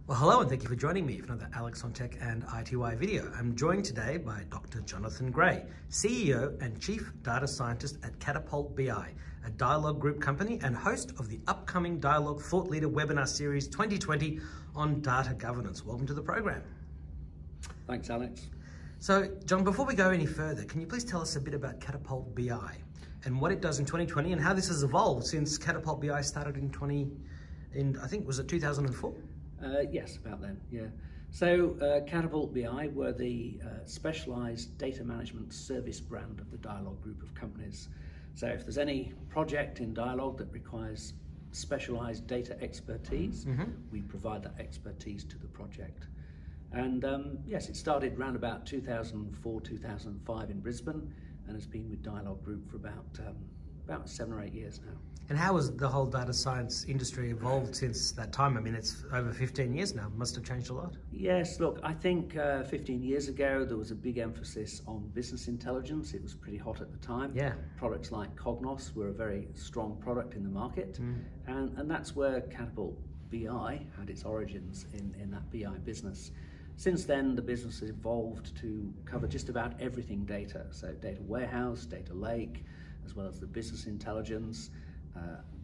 Well, hello and thank you for joining me for another Alex on Tech and iTWire video. I'm joined today by Dr. Jon Gray, CEO and Chief Data Scientist at Catapult BI, a Dialog group company and host of the upcoming Dialog Thought Leader Webinar Series 2020 on data governance. Welcome to the program. Thanks, Alex. So, John, before we go any further, can you please tell us a bit about Catapult BI and what it does in 2020 and how this has evolved since Catapult BI started I think, was it 2004? Yes, about then, yeah. So Catapult BI were the specialised data management service brand of the Dialog group of companies. So if there's any project in Dialog that requires specialised data expertise, we provide that expertise to the project. And yes, it started around about 2004, 2005 in Brisbane and has been with Dialog group for about 7 or 8 years now. And how has the whole data science industry evolved since that time? I mean, it's over 15 years now. Must have changed a lot. Yes, look, I think 15 years ago there was a big emphasis on business intelligence. It was pretty hot at the time. Yeah. Products like Cognos were a very strong product in the market. And that's where Catapult BI had its origins in that BI business. Since then, the business has evolved to cover just about everything data. So data warehouse, data lake, as well as the business intelligence,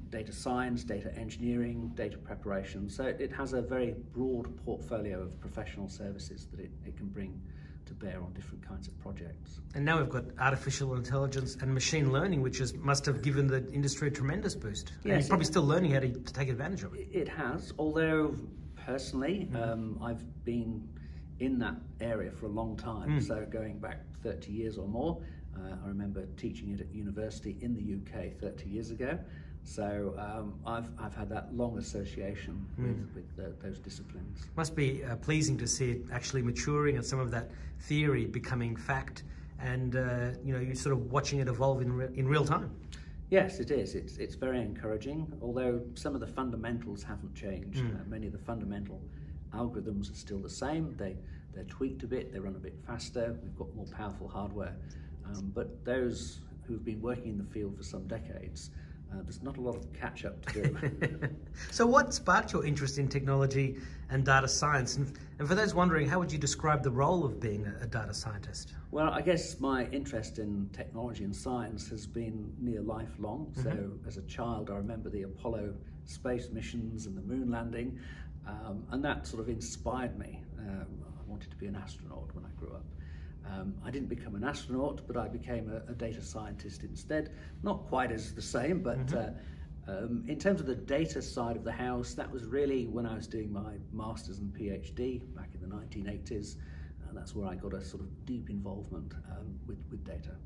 data science, data engineering, data preparation. So it has a very broad portfolio of professional services that it can bring to bear on different kinds of projects. And now we've got artificial intelligence and machine learning, which must have given the industry a tremendous boost. Yes, and it's probably still learning how to take advantage of it. It has, although personally, I've been in that area for a long time, so going back 30 years or more. I remember teaching it at university in the UK 30 years ago, so I've had that long association with those disciplines. Must be pleasing to see it actually maturing and some of that theory becoming fact, and you're sort of watching it evolve in real time. Yes, it is. It's very encouraging, although some of the fundamentals haven't changed. Many of the fundamental algorithms are still the same. They're tweaked a bit, they run a bit faster, we've got more powerful hardware. But those who've been working in the field for some decades, there's not a lot of catch up to do. So what sparked your interest in technology and data science? And for those wondering, how would you describe the role of being a data scientist? Well, I guess my interest in technology and science has been near lifelong. So as a child, I remember the Apollo space missions and the moon landing, and that sort of inspired me. I wanted to be an astronaut when I grew up. I didn't become an astronaut, but I became a data scientist instead. Not quite as the same, but in terms of the data side of the house, that was really when I was doing my master's and PhD back in the 1980s, and that's where I got a sort of deep involvement with data.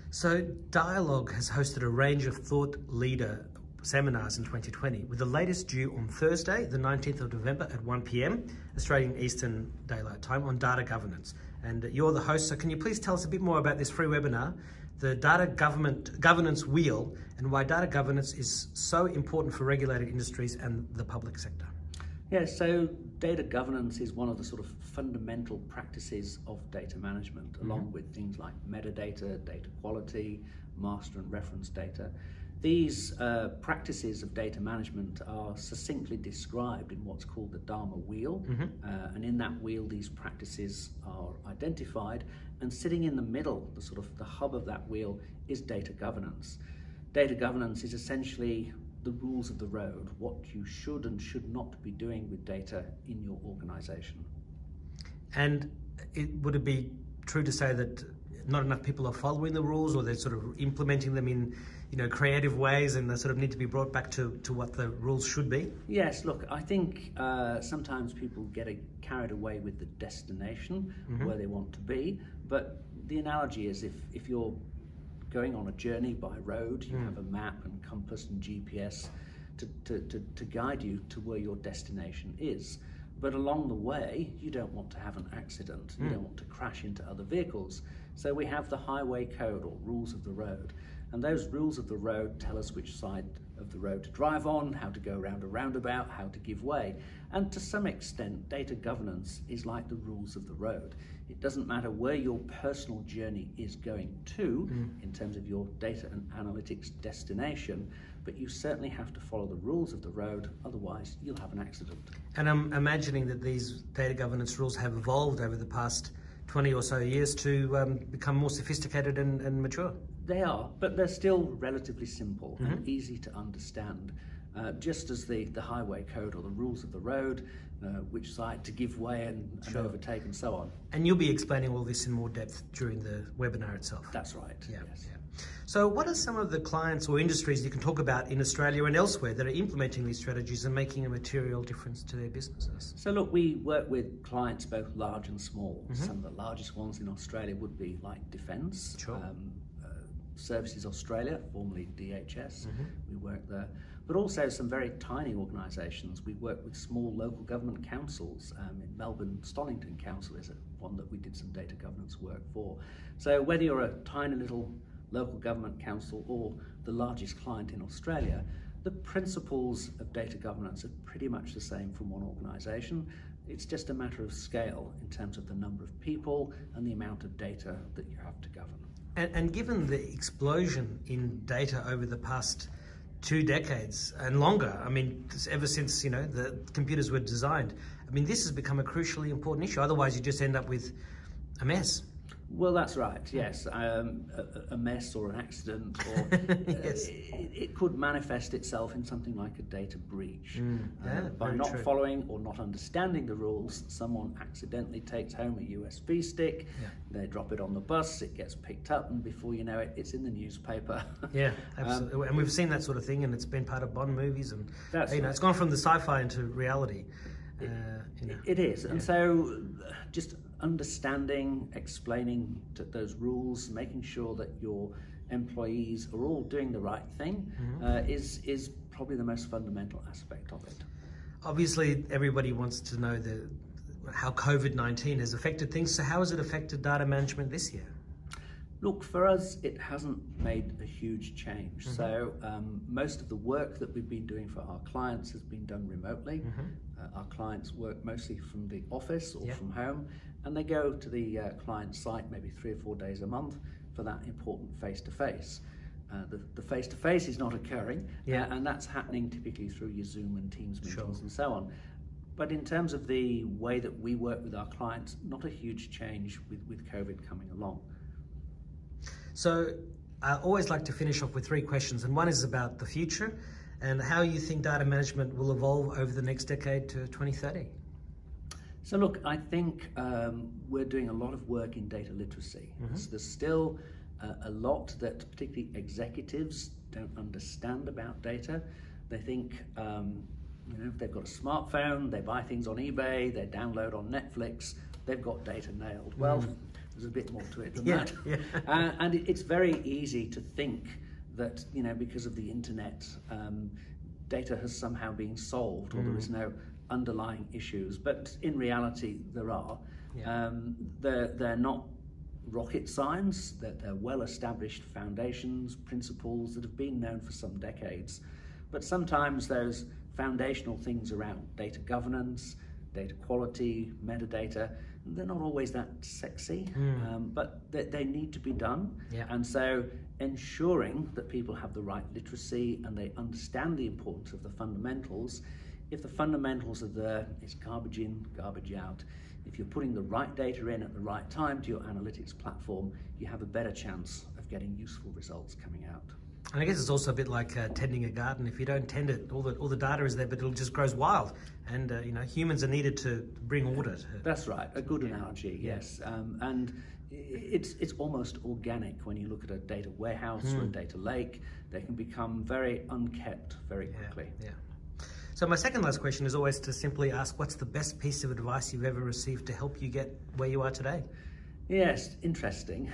So Dialog has hosted a range of thought leader seminars in 2020, with the latest due on Thursday, the 19th of November at 1 p.m. Australian Eastern Daylight Time on data governance. And you're the host, so can you please tell us a bit more about this free webinar, the Data Governance Wheel, and why data governance is so important for regulated industries and the public sector? Yeah, so data governance is one of the sort of fundamental practices of data management, along with things like metadata, data quality, master and reference data. These practices of data management are succinctly described in what's called the Dharma Wheel, and in that wheel these practices are identified, and sitting in the middle, the hub of that wheel, is data governance. Data governance is essentially the rules of the road, what you should and should not be doing with data in your organisation. And would it be true to say that not enough people are following the rules, or they're sort of implementing them in creative ways, and they sort of need to be brought back to what the rules should be? Yes, look, I think sometimes people get carried away with the destination, where they want to be, but the analogy is if you're going on a journey by road, you have a map and compass and GPS to guide you to where your destination is. But along the way, you don't want to have an accident, you don't want to crash into other vehicles. So we have the highway code, or rules of the road. And those rules of the road tell us which side of the road to drive on, how to go around a roundabout, how to give way. And to some extent, data governance is like the rules of the road. It doesn't matter where your personal journey is going to in terms of your data and analytics destination, but you certainly have to follow the rules of the road, otherwise you'll have an accident. And I'm imagining that these data governance rules have evolved over the past 20 or so years to become more sophisticated and mature. They are, but they're still relatively simple and easy to understand. Just as the highway code or the rules of the road, which side to give way and overtake and so on. And you'll be explaining all this in more depth during the webinar itself. That's right, yes. Yeah. So what are some of the clients or industries you can talk about in Australia and elsewhere that are implementing these strategies and making a material difference to their businesses? So look, we work with clients both large and small. Some of the largest ones in Australia would be like Defence, Services Australia, formerly DHS, we work there. But also some very tiny organisations. We work with small local government councils. In Melbourne, Stonnington Council is one that we did some data governance work for. So whether you're a tiny little local government council or the largest client in Australia, the principles of data governance are pretty much the same from one organisation. It's just a matter of scale in terms of the number of people and the amount of data that you have to govern. And given the explosion in data over the past 2 decades and longer, I mean, ever since, you know, the computers were designed, I mean, this has become a crucially important issue. Otherwise, you just end up with a mess. Well, that's right, yes. A mess or an accident, or yes. it could manifest itself in something like a data breach. By not true. following or not understanding the rules, someone accidentally takes home a USB stick, they drop it on the bus, it gets picked up, and before you know it, it's in the newspaper. Yeah, absolutely. And we've seen that sort of thing, and it's been part of Bond movies, and right. It's gone from the sci-fi into reality. It is, and so just understanding, explaining those rules, making sure that your employees are all doing the right thing is probably the most fundamental aspect of it. Obviously, everybody wants to know how COVID-19 has affected things. So how has it affected data management this year? Look, for us, it hasn't made a huge change. So most of the work that we've been doing for our clients has been done remotely. Our clients work mostly from the office or from home, and they go to the client site maybe 3 or 4 days a month for that important face-to-face. The face-to-face is not occurring, and that's happening typically through your Zoom and Teams meetings and so on. But in terms of the way that we work with our clients, not a huge change with COVID coming along. So I always like to finish off with 3 questions, and one is about the future and how you think data management will evolve over the next decade to 2030. So look, I think we're doing a lot of work in data literacy. There's still a lot that particularly executives don't understand about data. They think if they've got a smartphone, they buy things on eBay, they download on Netflix, they've got data nailed. Well, there's a bit more to it than that. And it's very easy to think that, because of the internet, data has somehow been solved or there is no underlying issues. But in reality, there are. They're not rocket science, they're well-established foundations, principles that have been known for some decades. But sometimes those foundational things around data governance, data quality, metadata, they're not always that sexy, but they need to be done. And so ensuring that people have the right literacy and they understand the importance of the fundamentals. If the fundamentals are there, it's garbage in, garbage out. If you're putting the right data in at the right time to your analytics platform, you have a better chance of getting useful results coming out. And I guess it's also a bit like tending a garden. If you don't tend it, all the data is there, but it just grows wild. And humans are needed to bring order to it. That's right, a good analogy, yes. And it's almost organic when you look at a data warehouse or a data lake. They can become very unkept very quickly. So my second last question is always to simply ask, what's the best piece of advice you've ever received to help you get where you are today? Yes, interesting.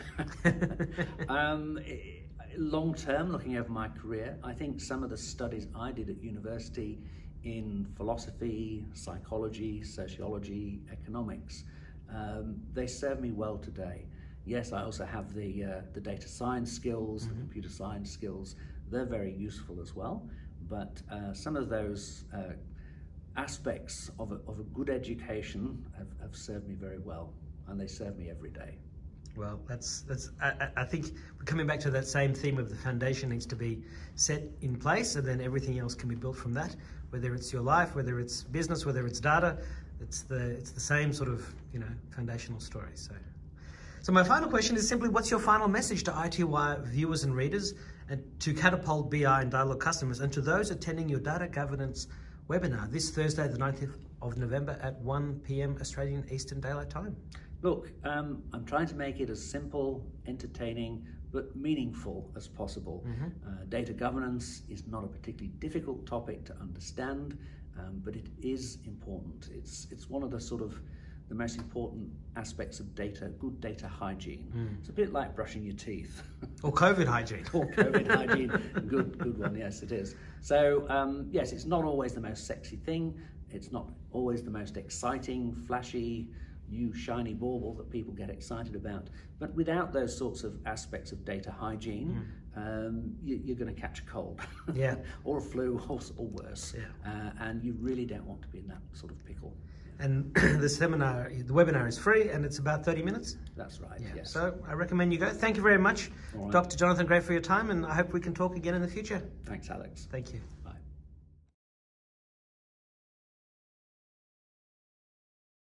Long term, looking over my career, I think some of the studies I did at university in philosophy, psychology, sociology, economics, they serve me well today. Yes, I also have the data science skills, the computer science skills. They're very useful as well. But some of those aspects of a good education have served me very well, and they serve me every day. Well, I think we're coming back to that same theme of the foundation needs to be set in place, and then everything else can be built from that. Whether it's your life, whether it's business, whether it's data, it's the same sort of foundational story. So my final question is simply, what's your final message to iTWire viewers and readers, and to Catapult BI and Dialog customers, and to those attending your data governance webinar this Thursday, the 19th of November at 1 p.m. Australian Eastern Daylight Time? Look, I'm trying to make it as simple, entertaining, but meaningful as possible. Data governance is not a particularly difficult topic to understand, but it is important. It's one of the most important aspects of data, good data hygiene. It's a bit like brushing your teeth. Or COVID hygiene. Or COVID hygiene, good one, yes it is. So yes, it's not always the most sexy thing, it's not always the most exciting, flashy, new shiny bauble that people get excited about, but without those sorts of aspects of data hygiene, you're going to catch a cold, or a flu, or worse, and you really don't want to be in that sort of pickle. And the webinar is free, and it's about 30 minutes? That's right, yes. So I recommend you go. Thank you very much, Dr. Jonathan Gray, for your time, and I hope we can talk again in the future. Thanks, Alex. Thank you.